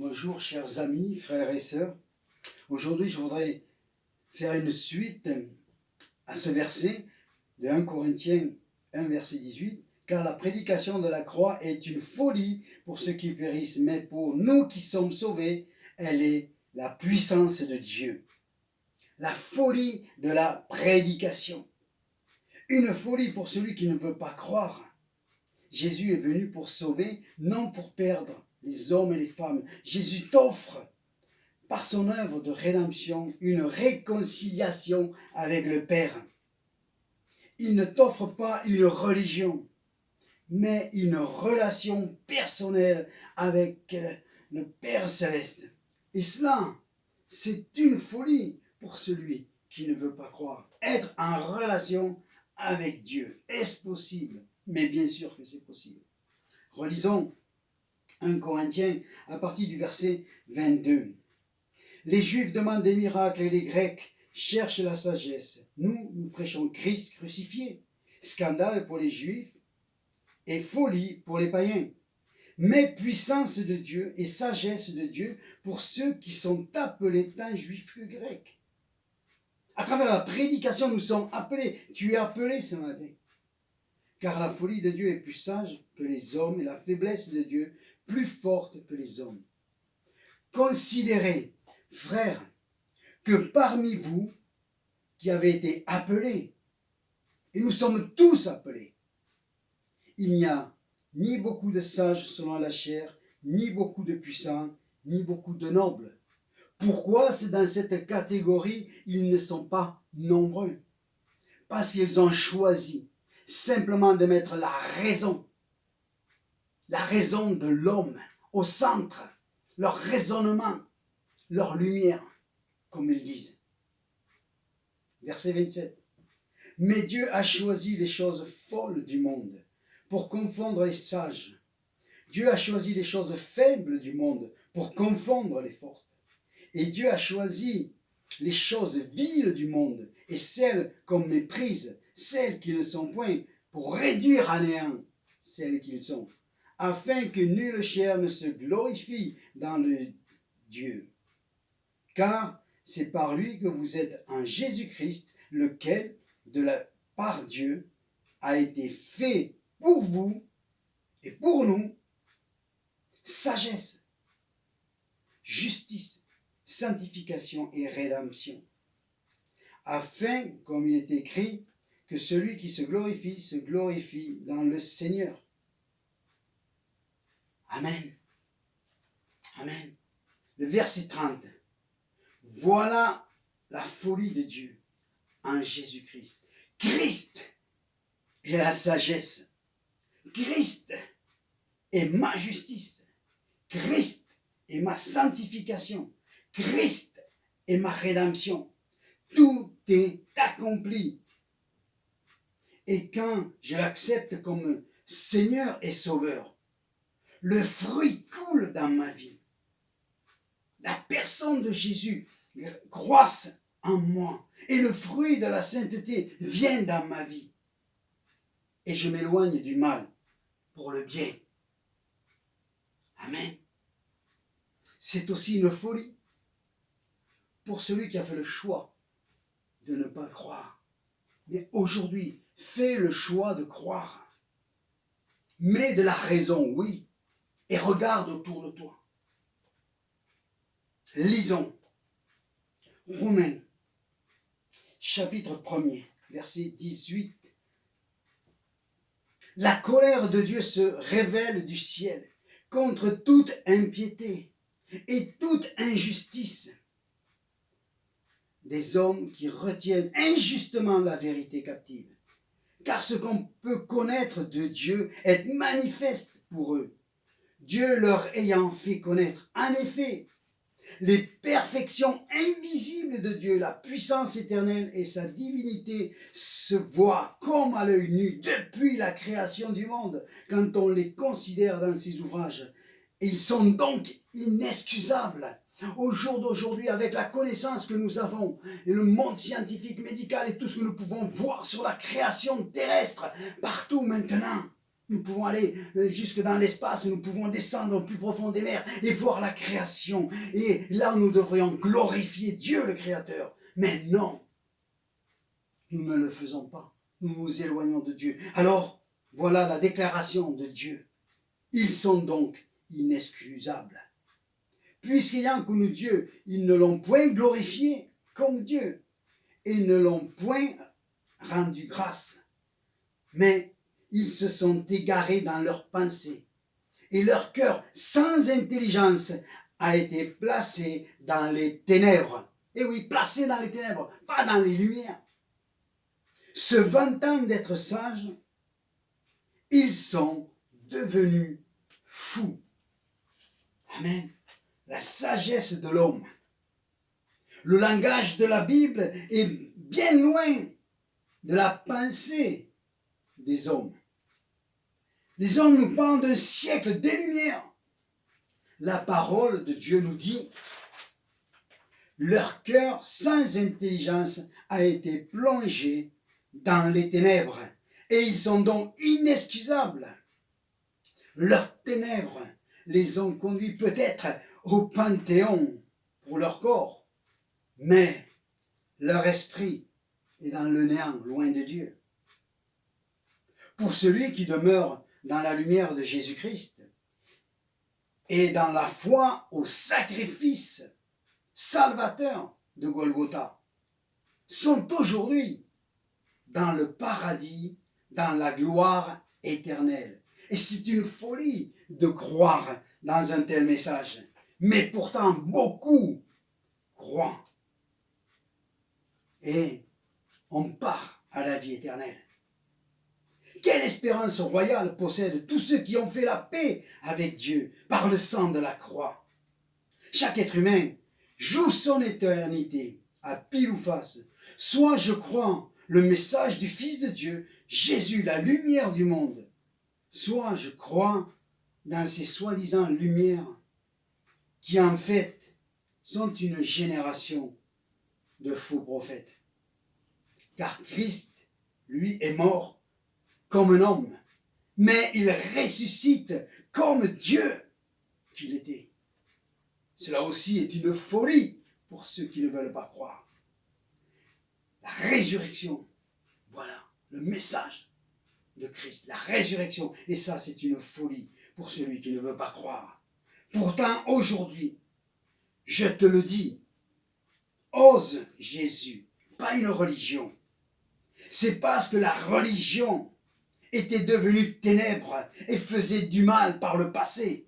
Bonjour chers amis, frères et sœurs. Aujourd'hui je voudrais faire une suite à ce verset de 1 Corinthiens 1 verset 18. Car la prédication de la croix est une folie pour ceux qui périssent, mais pour nous qui sommes sauvés, elle est la puissance de Dieu. La folie de la prédication. Une folie pour celui qui ne veut pas croire. Jésus est venu pour sauver, non pour perdre les hommes et les femmes. Jésus t'offre, par son œuvre de rédemption, une réconciliation avec le Père. Il ne t'offre pas une religion, mais une relation personnelle avec le Père Céleste. Et cela, c'est une folie pour celui qui ne veut pas croire. Être en relation avec Dieu, est-ce possible? Mais bien sûr que c'est possible. Relisons 1 Corinthiens à partir du verset 22. Les Juifs demandent des miracles et les Grecs cherchent la sagesse. Nous prêchons Christ crucifié. Scandale pour les Juifs et folie pour les païens. Mais puissance de Dieu et sagesse de Dieu pour ceux qui sont appelés tant juifs que grecs. À travers la prédication, nous sommes appelés. Tu es appelé ce matin. Car la folie de Dieu est plus sage que les hommes et la faiblesse de Dieu plus forte que les hommes. Considérez, frères, que parmi vous qui avez été appelés, et nous sommes tous appelés, il n'y a ni beaucoup de sages selon la chair, ni beaucoup de puissants, ni beaucoup de nobles. Pourquoi c'est dans cette catégorie ils ne sont pas nombreux? Parce qu'ils ont choisi simplement de mettre la raison de l'homme au centre, leur raisonnement, leur lumière, comme ils disent. Verset 27. Mais Dieu a choisi les choses folles du monde pour confondre les sages. Dieu a choisi les choses faibles du monde pour confondre les fortes. Et Dieu a choisi les choses viles du monde et celles qu'on méprise, celles qui ne sont point, pour réduire à néant celles qu'ils sont, afin que nulle chair ne se glorifie dans le Dieu. Car c'est par lui que vous êtes en Jésus-Christ, lequel, par Dieu, a été fait pour vous et pour nous, sagesse, justice, sanctification et rédemption, afin, comme il est écrit, que celui qui se glorifie dans le Seigneur. Amen. Amen. Le verset 30. Voilà la folie de Dieu en Jésus-Christ. Christ est la sagesse. Christ est ma justice. Christ est ma sanctification. Christ est ma rédemption. Tout est accompli. Et quand je l'accepte comme Seigneur et Sauveur, le fruit coule dans ma vie. La personne de Jésus croisse en moi et le fruit de la sainteté vient dans ma vie. Et je m'éloigne du mal pour le bien. Amen. C'est aussi une folie pour celui qui a fait le choix de ne pas croire. Mais aujourd'hui, fais le choix de croire. Mets de la raison, oui, et regarde autour de toi. Lisons Romains, chapitre 1er, verset 18. La colère de Dieu se révèle du ciel contre toute impiété et toute injustice des hommes qui retiennent injustement la vérité captive. Car ce qu'on peut connaître de Dieu est manifeste pour eux, Dieu leur ayant fait connaître. En effet, les perfections invisibles de Dieu, la puissance éternelle et sa divinité se voient comme à l'œil nu depuis la création du monde, quand on les considère dans ses ouvrages. Ils sont donc inexcusables. Au jour d'aujourd'hui, avec la connaissance que nous avons, et le monde scientifique, médical et tout ce que nous pouvons voir sur la création terrestre, partout maintenant, nous pouvons aller jusque dans l'espace, nous pouvons descendre au plus profond des mers et voir la création. Et là, nous devrions glorifier Dieu le Créateur. Mais non, nous ne le faisons pas. Nous nous éloignons de Dieu. Alors, voilà la déclaration de Dieu. Ils sont donc inexcusables. Puisqu'ayant connu Dieu, ils ne l'ont point glorifié comme Dieu et ne l'ont point rendu grâce. Mais ils se sont égarés dans leurs pensées et leur cœur sans intelligence a été placé dans les ténèbres. Et oui, placé dans les ténèbres, pas dans les lumières. Se vantant d'être sages, ils sont devenus fous. Amen. La sagesse de l'homme. Le langage de la Bible est bien loin de la pensée des hommes. Les hommes nous parlent d'un siècle des Lumières. La parole de Dieu nous dit, leur cœur sans intelligence a été plongé dans les ténèbres et ils sont donc inexcusables. Leurs ténèbres les ont conduits peut-être au Panthéon pour leur corps, mais leur esprit est dans le néant, loin de Dieu. Pour celui qui demeure dans la lumière de Jésus-Christ et dans la foi au sacrifice salvateur de Golgotha, sont aujourd'hui dans le paradis, dans la gloire éternelle. Et c'est une folie de croire dans un tel message. Mais pourtant, beaucoup croient. Et on part à la vie éternelle. Quelle espérance royale possèdent tous ceux qui ont fait la paix avec Dieu par le sang de la croix. Chaque être humain joue son éternité à pile ou face. Soit je crois le message du Fils de Dieu, Jésus, la lumière du monde, soit je crois dans ces soi-disant lumières qui en fait sont une génération de faux prophètes. Car Christ, lui, est mort comme un homme, mais il ressuscite comme Dieu qu'il était. Cela aussi est une folie pour ceux qui ne veulent pas croire. La résurrection, voilà le message de Christ, la résurrection. Et ça, c'est une folie pour celui qui ne veut pas croire. Pourtant, aujourd'hui, je te le dis, ose Jésus, pas une religion. C'est parce que la religion était devenue ténèbres et faisait du mal par le passé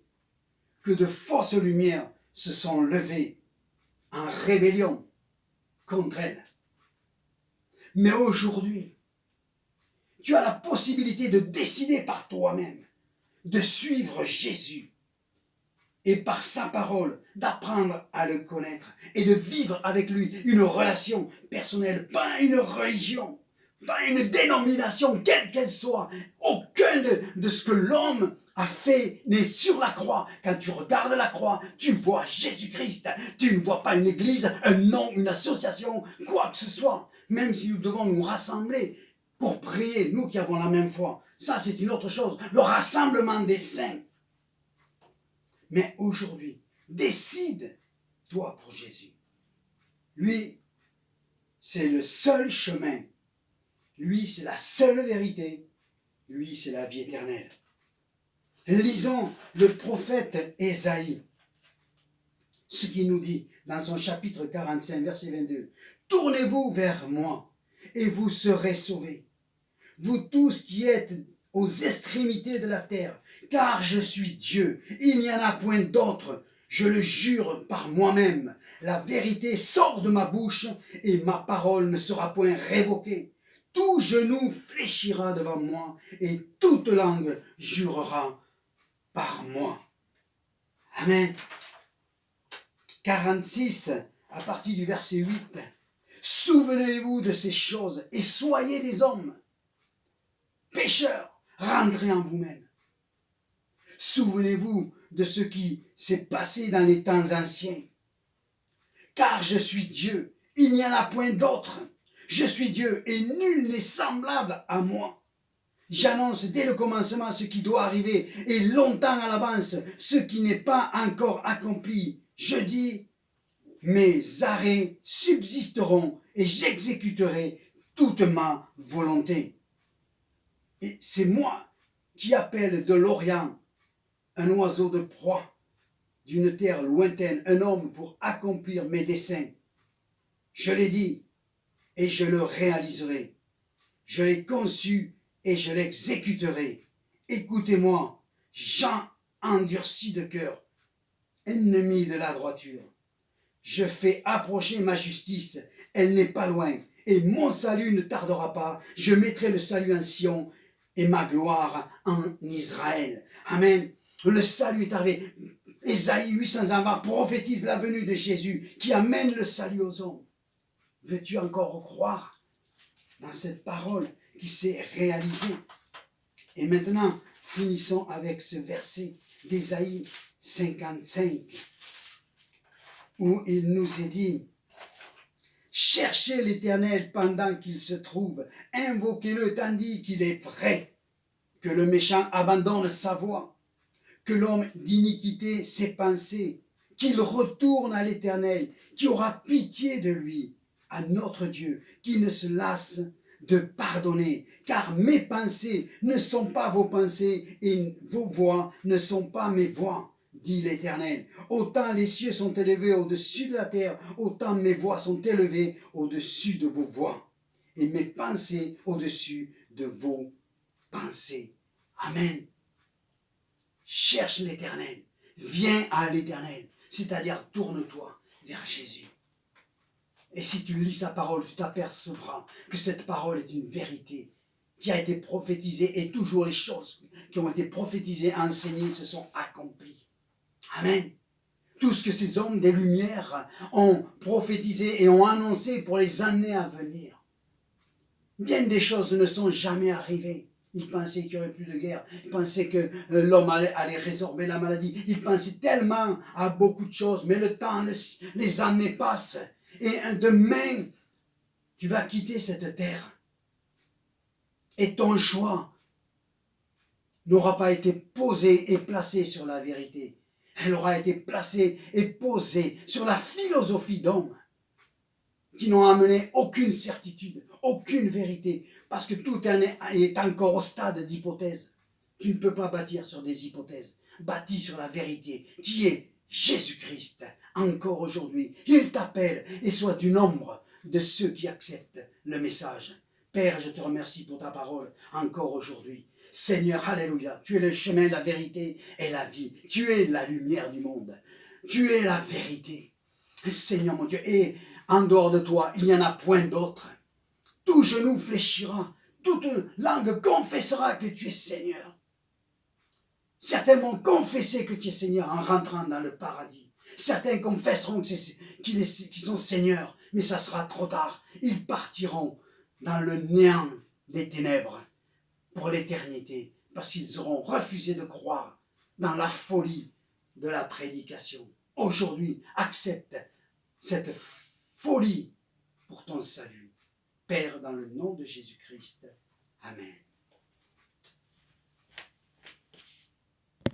que de fausses lumières se sont levées en rébellion contre elle. Mais aujourd'hui, tu as la possibilité de décider par toi-même de suivre Jésus et par sa parole d'apprendre à le connaître et de vivre avec lui une relation personnelle, pas une religion, pas une dénomination, quelle qu'elle soit. Aucun de ce que l'homme a fait n'est sur la croix. Quand tu regardes la croix, tu vois Jésus-Christ. Tu ne vois pas une église, un nom, une association, quoi que ce soit. Même si nous devons nous rassembler pour prier, nous qui avons la même foi. Ça, c'est une autre chose. Le rassemblement des saints. Mais aujourd'hui, décide, toi, pour Jésus. Lui, c'est le seul chemin. Lui, c'est la seule vérité. Lui, c'est la vie éternelle. Lisons le prophète Ésaïe. Ce qu'il nous dit dans son chapitre 45, verset 22. « Tournez-vous vers moi, et vous serez sauvés. Vous tous qui êtes aux extrémités de la terre, car je suis Dieu, il n'y en a point d'autre. Je le jure par moi-même. La vérité sort de ma bouche, et ma parole ne sera point révoquée. Tout genou fléchira devant moi, et toute langue jurera par moi. » Amen. 46, à partir du verset 8. « Souvenez-vous de ces choses, et soyez des hommes. Pécheurs, rentrez en vous-même. Souvenez-vous de ce qui s'est passé dans les temps anciens. Car je suis Dieu, il n'y en a point d'autre. Je suis Dieu, et nul n'est semblable à moi. J'annonce dès le commencement ce qui doit arriver et longtemps à l'avance ce qui n'est pas encore accompli. Je dis, mes arrêts subsisteront et j'exécuterai toute ma volonté. Et c'est moi qui appelle de l'Orient un oiseau de proie, d'une terre lointaine, un homme pour accomplir mes desseins. Je l'ai dit et je le réaliserai. Je l'ai conçu et je l'exécuterai. Écoutez-moi, gens endurcis de cœur, ennemis de la droiture. Je fais approcher ma justice, elle n'est pas loin, et mon salut ne tardera pas. Je mettrai le salut en Sion et ma gloire en Israël. Amen. Le salut est arrivé. Ésaïe 800 ans avant prophétise la venue de Jésus qui amène le salut aux hommes. Veux-tu encore croire dans cette parole qui s'est réalisée? Et maintenant, finissons avec ce verset d'Ésaïe 55 où il nous est dit: cherchez l'Éternel pendant qu'il se trouve, invoquez-le tandis qu'il est prêt, que le méchant abandonne sa voie, que l'homme d'iniquité ses pensées, qu'il retourne à l'Éternel, qui aura pitié de lui, à notre Dieu, qui ne se lasse de pardonner, car mes pensées ne sont pas vos pensées et vos voix ne sont pas mes voix, dit l'Éternel. Autant les cieux sont élevés au-dessus de la terre, autant mes voix sont élevées au-dessus de vos voix, et mes pensées au-dessus de vos pensées. Amen. Cherche l'Éternel, viens à l'Éternel, c'est-à-dire tourne-toi vers Jésus. Et si tu lis sa parole, tu t'apercevras que cette parole est une vérité qui a été prophétisée et toujours les choses qui ont été prophétisées, enseignées, se sont accomplies. Amen. Tout ce que ces hommes des Lumières ont prophétisé et ont annoncé pour les années à venir. Bien des choses ne sont jamais arrivées. Ils pensaient qu'il n'y aurait plus de guerre. Ils pensaient que l'homme allait résorber la maladie. Ils pensaient tellement à beaucoup de choses. Mais le temps, les années passent. Et demain, tu vas quitter cette terre. Et ton choix n'aura pas été posé et placé sur la vérité. Elle aura été placée et posée sur la philosophie d'hommes qui n'ont amené aucune certitude, aucune vérité, parce que tout est encore au stade d'hypothèse. Tu ne peux pas bâtir sur des hypothèses. Bâtis sur la vérité, qui est Jésus-Christ. Encore aujourd'hui, il t'appelle et sois du nombre de ceux qui acceptent le message. Père, je te remercie pour ta parole encore aujourd'hui. Seigneur, alléluia, tu es le chemin, la vérité et la vie. Tu es la lumière du monde. Tu es la vérité. Seigneur mon Dieu, et en dehors de toi, il n'y en a point d'autre. Tout genou fléchira, toute langue confessera que tu es Seigneur. Certains vont confesser que tu es Seigneur en rentrant dans le paradis. Certains confesseront qu'ils sont Seigneurs, mais ça sera trop tard. Ils partiront dans le néant des ténèbres pour l'éternité, parce qu'ils auront refusé de croire dans la folie de la prédication. Aujourd'hui, accepte cette folie pour ton salut. Père, dans le nom de Jésus-Christ. Amen.